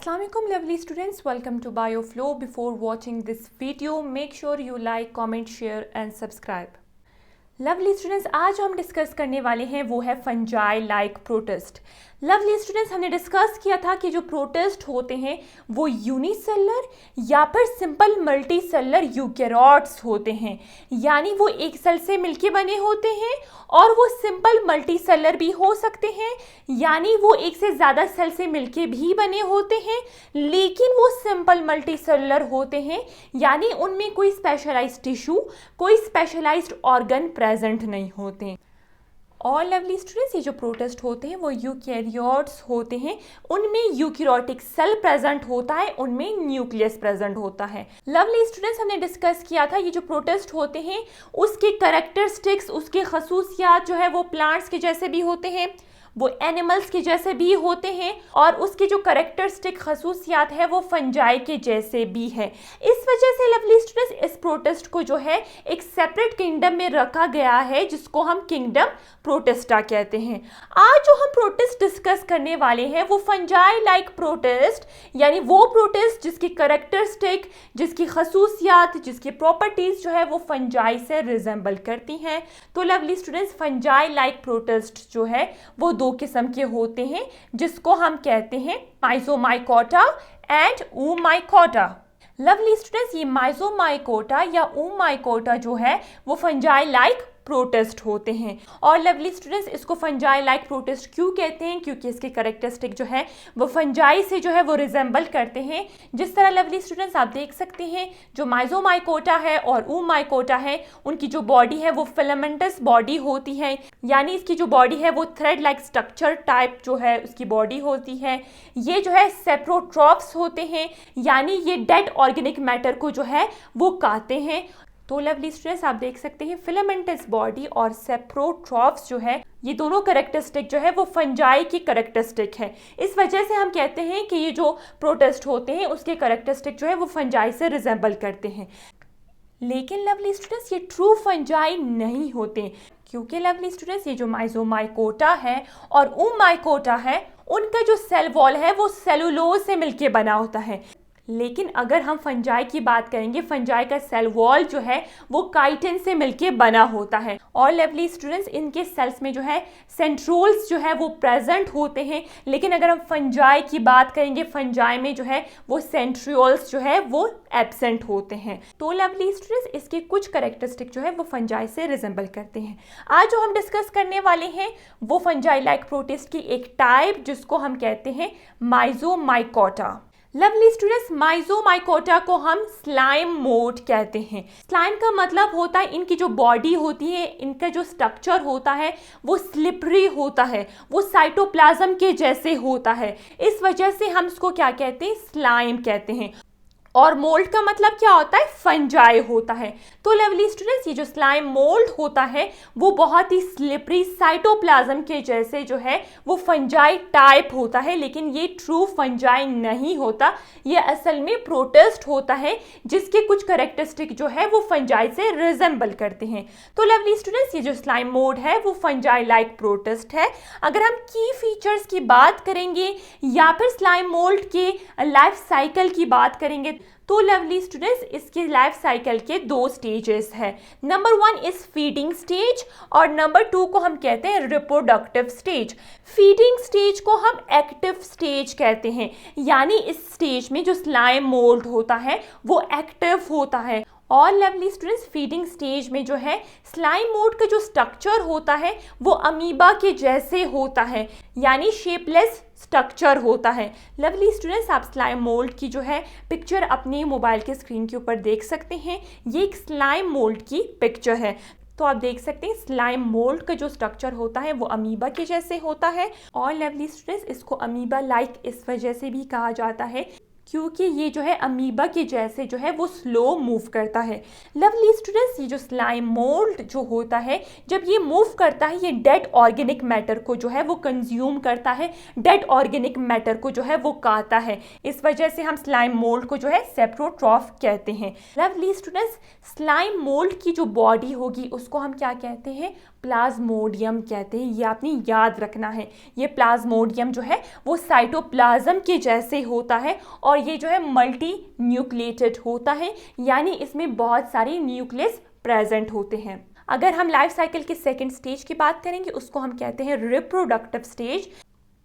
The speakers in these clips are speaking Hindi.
Assalamualaikum lovely students, welcome to BioFlow. Before watching this video, make sure you like, comment, share and subscribe. Lovely students, आज हम डिस्कस करने वाले हैं वो है fungi like protist. Lovely students, हमने डिस्कस किया था कि जो प्रोटिस्ट होते हैं वो यूनिसेलर या फिर सिंपल मल्टी सेलर यूकैरियोट्स होते हैं, यानी वो एक सेल से मिलके बने होते हैं और वो सिंपल मल्टी सेलर भी हो सकते हैं, यानी वो एक से ज़्यादा सेल से मिलके भी बने होते हैं, लेकिन वो सिंपल मल्टी सेलर होते हैं, यानी उनमें कोई स्पेशलाइज्ड टिश्यू, कोई स्पेशलाइज्ड ऑर्गन प्रेजेंट नहीं होते। और लवली स्टूडेंट्स, ये जो प्रोटिस्ट होते हैं वो यूकैरियोट्स होते हैं, उनमें यूकैरियोटिक सेल प्रेजेंट होता है, उनमें न्यूक्लियस प्रेजेंट होता है। लवली स्टूडेंट्स, हमने डिस्कस किया था ये जो प्रोटिस्ट होते हैं उसके कैरेक्टरिस्टिक्स, उसके खसूसियात जो है वो प्लांट्स के जैसे भी होते हैं, वो एनिमल्स के जैसे भी होते हैं, और उसके जो कैरेक्टरिस्टिक खसूसियात है वो फंजाई के जैसे भी है। इस वजह से लवली स्टूडेंट्स, इस प्रोटिस्ट को जो है एक सेपरेट किंगडम में रखा गया है जिसको हम किंगडम प्रोटिस्टा कहते हैं। आज जो हम प्रोटिस्ट डिस्कस करने वाले हैं वो फंजाई लाइक प्रोटिस्ट, यानी वो प्रोटिस्ट जिसकी कैरेक्टरिस्टिक, जिसकी खसूसियात, जिसकी प्रॉपर्टीज जो है वो फंजाई से रिजेंबल करती हैं। तो lovely students, fungi like protist जो है वो दो किस्म के होते हैं, जिसको हम कहते हैं माइजोमाइकोटा एंड oomaicota। लवली स्टूडेंट्स, ये माइजोमाइकोटा या oomaicota जो है वो फंजाई लाइक प्रोटिस्ट होते हैं। और लवली स्टूडेंट्स, इसको फंजाई लाइक प्रोटिस्ट क्यों कहते हैं? क्योंकि इसके कैरेक्टरिस्टिक जो है वो फंजाई से जो है वो रिजेंबल करते हैं। जिस तरह लवली स्टूडेंट्स आप देख सकते हैं, जो माइजोमाइकोटा है और oomaicota है, उनकी जो बॉडी है वो फिलामेंटस बॉडी होती है, यानी इसकी जो बॉडी है वो थ्रेड लाइक स्ट्रक्चर टाइप जो है उसकी बॉडी होती है। ये जो है सेप्रोट्रॉप्स होते हैं, यानी ये डेड ऑर्गेनिक मैटर को जो है वो खाते हैं। तो लवली स्टूडेंट्स आप देख सकते हैं फिलामेंटस बॉडी और सेप्रोट्रॉप्स जो है ये दोनों कैरेक्टरिस्टिक जो है वो फंजाई की कैरेक्टरिस्टिक है। इस वजह से हम कहते हैं कि ये जो प्रोटिस्ट होते हैं उसके कैरेक्टरिस्टिक जो है वो फंजाई से रिजेंबल करते हैं। लेकिन लवली स्टूडेंट्स, ये ट्रू फंजाई नहीं होते, क्योंकि लवली स्टूडेंट्स ये जो माइजोमाइकोटा है और oomaicota है उनका जो सेल वॉल है वो सेलुलोज से मिलके बना होता है। लेकिन अगर हम फंजाई की बात करेंगे, फंजाई का सेल वॉल जो है वो काइटिन से मिलके बना होता है। और लवली स्टूडेंट्स, इनके सेल्स में जो है सेंट्रोल्स जो है वो प्रेजेंट होते हैं, लेकिन अगर हम फंजाई की बात करेंगे, फंजाई में जो है वो सेंट्रियोल्स जो है वो एब्सेंट होते हैं। तो लवली स्टूडेंट्स, इसके कुछ कैरेक्टरिस्टिक जो है वो फंजाई से रिजेंबल करते हैं। आज जो हम डिस्कस करने वाले हैं वो फंजाई लाइक प्रोटिस्ट की एक टाइप जिसको हम कहते हैं माइजोमाइकोटा। लवली स्टूडेंट्स, माइजोमाइकोटा को हम स्लाइम मोड कहते हैं। स्लाइम का मतलब होता है इनकी जो बॉडी होती है, इनका जो स्ट्रक्चर होता है वो स्लिपरी होता है, वो साइटोप्लाज्म के जैसे होता है। इस वजह से हम इसको क्या कहते हैं? स्लाइम कहते हैं। और मोल्ड का मतलब क्या होता है? फंजाई होता है। तो लवली स्टूडेंट्स, ये जो स्लाइम मोल्ड होता है वो बहुत ही स्लिपरी साइटोप्लाज्म के जैसे जो है वो फंजाई टाइप होता है, लेकिन ये ट्रू फंजाई नहीं होता, ये असल में प्रोटिस्ट होता है जिसके कुछ कैरेक्टरिस्टिक जो है वो फंजाई से रिजेंबल करते हैं। तो लवली स्टूडेंट्स, ये जो स्लाइम मोल्ड है वो फंजाई लाइक प्रोटिस्ट है। अगर हम की फीचर्स की बात करेंगे या फिर स्लाइम मोल्ड के लाइफ साइकिल की बात करेंगे तो लवली स्टूडेंट्स, इसके लाइफ साइकिल के दो स्टेजेस है। नंबर 1 इज फीडिंग स्टेज और नंबर 2 को हम कहते हैं रिप्रोडक्टिव स्टेज। फीडिंग स्टेज को हम एक्टिव स्टेज कहते हैं, यानी इस स्टेज में जो स्लाइम मोल्ड होता है वो एक्टिव होता है। और लवली स्टूडेंट्स, फीडिंग स्टेज में जो है स्लाइम मोल्ड का जो स्ट्रक्चर होता है वो अमीबा के जैसे होता है, यानी शेपलेस स्ट्रक्चर होता है। लवली स्टूडेंट्स, आप स्लाइम मोल्ड की जो है पिक्चर अपने मोबाइल के स्क्रीन के ऊपर देख सकते हैं। ये एक स्लाइम मोल्ड की पिक्चर है। तो आप देख सकते हैं स्लाइम मोल्ड का जो स्ट्रक्चर होता है वो अमीबा के जैसे होता है। और लवली स्टूडेंट्स, इसको अमीबा लाइक इस वजह से भी कहा जाता है क्योंकि ये जो है अमीबा के जैसे जो है वो स्लो मूव करता है। लवली स्टूडेंट्स, ये जो स्लाइम मोल्ड जो होता है जब ये मूव करता है ये डेड ऑर्गेनिक मैटर को जो है वो कंज्यूम करता है, डेड ऑर्गेनिक मैटर को जो है वो खाता है। इस वजह से हम स्लाइम मोल्ड को जो है सेप्रोट्रॉफ कहते हैं। लवली स्टूडेंट्स, स्लाइम मोल्ड की जो बॉडी होगी उसको हम क्या कहते हैं? प्लाज्मोडियम कहते हैं, ये आपने याद रखना है। ये प्लाज्मोडियम जो है वो साइटोप्लाज्म के जैसे होता है और ये जो है मल्टी न्यूक्लिएटेड होता है, यानी इसमें बहुत सारे न्यूक्लियस प्रेजेंट होते हैं। अगर हम लाइफ साइकिल के सेकेंड स्टेज की बात करेंगे, उसको हम कहते हैं रिप्रोडक्टिव स्टेज।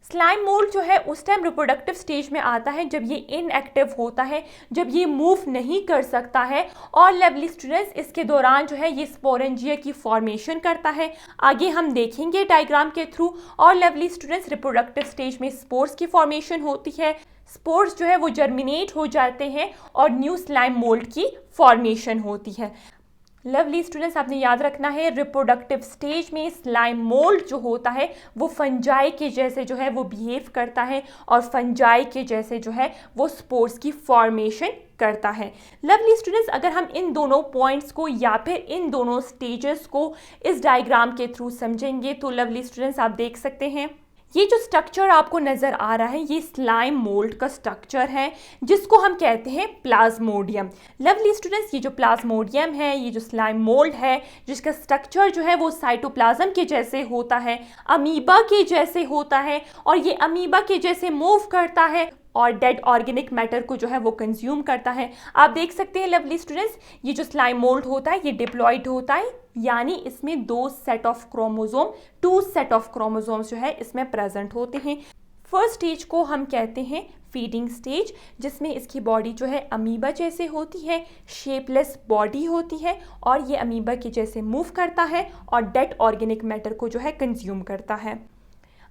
स्लाइम मोल्ड जो है उस टाइम रिप्रोडक्टिव स्टेज में आता है जब ये इनएक्टिव होता है, जब ये मूव नहीं कर सकता है, और लवली स्टूडेंट्स इसके दौरान जो है ये स्पोरेंजिया की फॉर्मेशन करता है। आगे हम देखेंगे डायग्राम के थ्रू। और लवली स्टूडेंट्स रिप्रोडक्टिव स्टेज में स्पोर्स की फॉर्मेशन होती है, स्पोर्स जो है वो जर्मिनेट हो जाते हैं और न्यू स्लाइम मोल्ड की फॉर्मेशन होती है। लवली स्टूडेंट्स, आपने याद रखना है रिप्रोडक्टिव स्टेज में स्लाइम मोल्ड जो होता है वो फंजाई के जैसे जो है वो बिहेव करता है और फंजाई के जैसे जो है वो स्पोर्स की फॉर्मेशन करता है। लवली स्टूडेंट्स, अगर हम इन दोनों पॉइंट्स को या फिर इन दोनों स्टेजेस को इस डायग्राम के थ्रू समझेंगे तो लवली स्टूडेंट्स आप देख सकते हैं ये जो स्ट्रक्चर आपको नज़र आ रहा है ये स्लाइम मोल्ड का स्ट्रक्चर है जिसको हम कहते हैं प्लाज्मोडियम। लवली स्टूडेंट्स, ये जो प्लाज्मोडियम है, ये जो स्लाइम मोल्ड है जिसका स्ट्रक्चर जो है वो साइटोप्लाज्म के जैसे होता है, अमीबा के जैसे होता है और ये अमीबा के जैसे मूव करता है और डेड ऑर्गेनिक मैटर को जो है वो कंज्यूम करता है। आप देख सकते हैं लवली स्टूडेंट्स, ये जो स्लाइम मोल्ड होता है ये डिप्लॉइड होता है, यानी इसमें टू सेट ऑफ क्रोमोसोम्स जो है इसमें प्रेजेंट होते हैं। फर्स्ट स्टेज को हम कहते हैं फीडिंग स्टेज, जिसमें इसकी बॉडी जो है अमीबा जैसे होती है, शेपलेस बॉडी होती है और ये अमीबा के जैसे मूव करता है और डेड ऑर्गेनिक मैटर को जो है कंज्यूम करता है।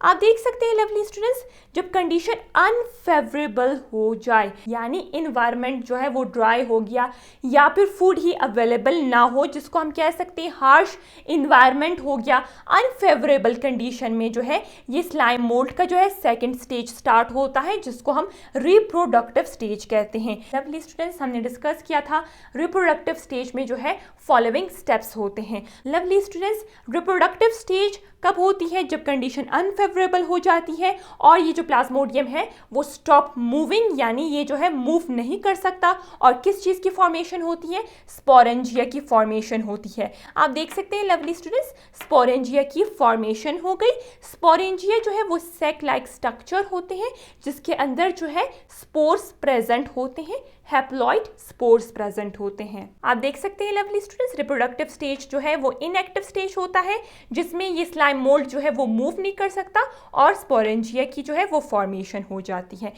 आप देख सकते हैं लवली स्टूडेंट्स, जब कंडीशन अनफेवरेबल हो जाए, यानी इन्वायरमेंट जो है वो ड्राई हो गया या फिर फूड ही अवेलेबल ना हो, जिसको हम कह सकते हैं हार्श इन्वायरमेंट हो गया, अनफेवरेबल कंडीशन में जो है ये स्लाइम मोल्ड का जो है सेकंड स्टेज स्टार्ट होता है जिसको हम रिप्रोडक्टिव स्टेज कहते हैं। लवली स्टूडेंट्स, हमने डिस्कस किया था रिप्रोडक्टिव स्टेज में जो है फॉलोइंग स्टेप्स होते हैं। लवली स्टूडेंट्स, रिप्रोडक्टिव स्टेज कब होती है? जब कंडीशन अनफेवरेबल हो जाती है और ये जो प्लाज्मोडियम है वो स्टॉप मूविंग, यानी ये जो है मूव नहीं कर सकता और किस चीज़ की फॉर्मेशन होती है? स्पोरेंजिया की फॉर्मेशन होती है। आप देख सकते हैं लवली स्टूडेंट्स, स्पोरेंजिया की फॉर्मेशन हो गई। स्पोरेंजिया जो है वो सेक लाइक स्ट्रक्चर होते हैं जिसके अंदर जो है स्पोर्स प्रेजेंट होते हैं, हैप्लॉइड स्पोर्स प्रेजेंट होते हैं। आप देख सकते हैं लवली स्टूडेंट्स, रिप्रोडक्टिव स्टेज जो है वो इनएक्टिव स्टेज होता है जिसमें ये स्लाइम मोल्ड जो है वो मूव नहीं कर सकता और स्पोरेंजिया की जो है वो फॉर्मेशन हो जाती है।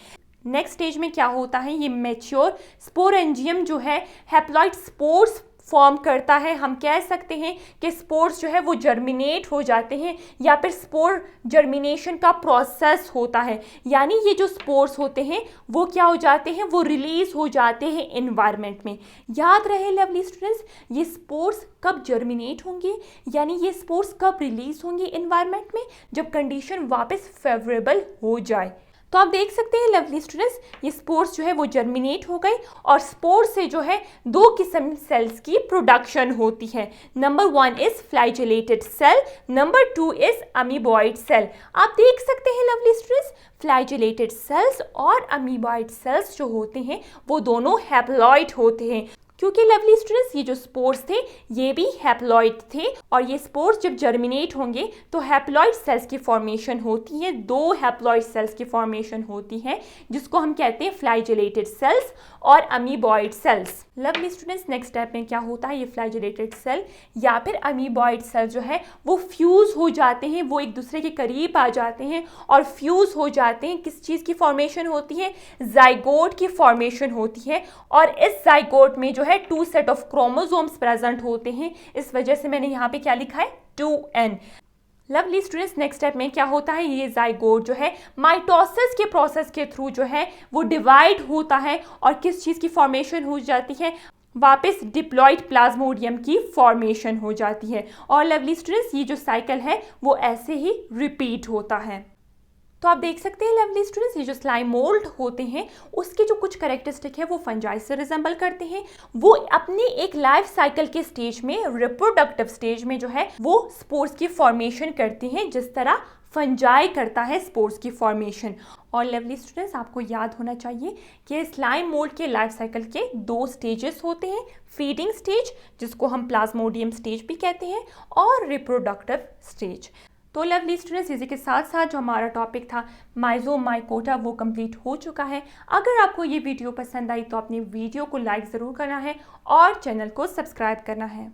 नेक्स्ट स्टेज में क्या होता है? ये मैच्योर स्पोरेंजियम जो है हैप्लॉइड स्पोर्स फॉर्म करता है। हम कह सकते हैं कि स्पोर्स जो है वो जर्मिनेट हो जाते हैं या फिर स्पोर जर्मिनेशन का प्रोसेस होता है, यानी ये जो स्पोर्स होते हैं वो क्या हो जाते हैं? वो रिलीज हो जाते हैं इन्वायरमेंट में। याद रहे लवली स्टूडेंट्स, ये स्पोर्स कब जर्मिनेट होंगे, यानी ये स्पोर्स कब रिलीज होंगे इन्वायरमेंट में? जब कंडीशन वापस फेवरेबल हो जाए। तो आप देख सकते हैं लवली स्टूडेंट्स, ये स्पोर्स जो है वो जर्मिनेट हो गई और स्पोर्स से जो है दो किस्म सेल्स की प्रोडक्शन होती है। Number 1 is flagellated cell, number 2 is amoeboid cell. आप देख सकते हैं लवली स्टूडेंट्स, फ्लैजेलेटेड सेल्स और अमीबॉइड सेल्स जो होते हैं वो दोनों हैप्लॉइड होते हैं, क्योंकि लवली स्टूडेंट्स ये जो स्पोर्स थे ये भी हैप्लॉइड थे और ये स्पोर्स जब जर्मिनेट होंगे तो हैप्लॉइड सेल्स की फॉर्मेशन होती है, दो हैप्लॉइड सेल्स की फॉर्मेशन होती है जिसको हम कहते हैं फ्लैजेलेटेड सेल्स और amoeboid cells. Lovely students, next step में क्या होता है? ये फ्लैजेलेटेड सेल या फिर अमीबॉइड सेल जो है वो फ्यूज हो जाते हैं, वो एक दूसरे के करीब आ जाते हैं और फ्यूज हो जाते हैं। किस चीज़ की फॉर्मेशन होती है? जाइगोट की फॉर्मेशन होती है और इस जाइगोट में जो है 2 सेट ऑफ क्रोमोसोम्स प्रेजेंट होते हैं। इस वजह से मैंने यहाँ पे क्या लिखा है? 2n। Lovely students, next step में क्या होता है? ये जाइगोट जो है माइटोसिस के प्रोसेस के थ्रू जो है वो डिवाइड होता है और किस चीज़ की फॉर्मेशन हो जाती है? वापस डिप्लॉइड प्लाज्मोडियम की फॉर्मेशन हो जाती है। और लवली स्टूडेंट्स, ये जो साइकिल है वो ऐसे ही रिपीट होता है। तो आप देख सकते हैं लवली स्टूडेंट्स, ये जो स्लाइम मोल्ड होते हैं उसके जो कुछ कैरेक्टरिस्टिक है वो फंजाई से रिजेंबल करते हैं। वो अपने एक लाइफ साइकिल के स्टेज में, रिप्रोडक्टिव स्टेज में जो है वो स्पोर्स की फॉर्मेशन करते हैं जिस तरह फंजाई करता है स्पोर्स की फॉर्मेशन। और लवली स्टूडेंट्स, आपको याद होना चाहिए कि स्लाइम मोल्ड के लाइफ साइकिल के 2 स्टेजेस होते हैं, फीडिंग स्टेज जिसको हम प्लाज्मोडियम स्टेज भी कहते हैं, और रिप्रोडक्टिव स्टेज। तो लवली स्टूडेंट्स, इसी के साथ साथ जो हमारा टॉपिक था माइजोमाइकोटा वो कंप्लीट हो चुका है। अगर आपको ये वीडियो पसंद आई तो अपनी वीडियो को लाइक ज़रूर करना है और चैनल को सब्सक्राइब करना है।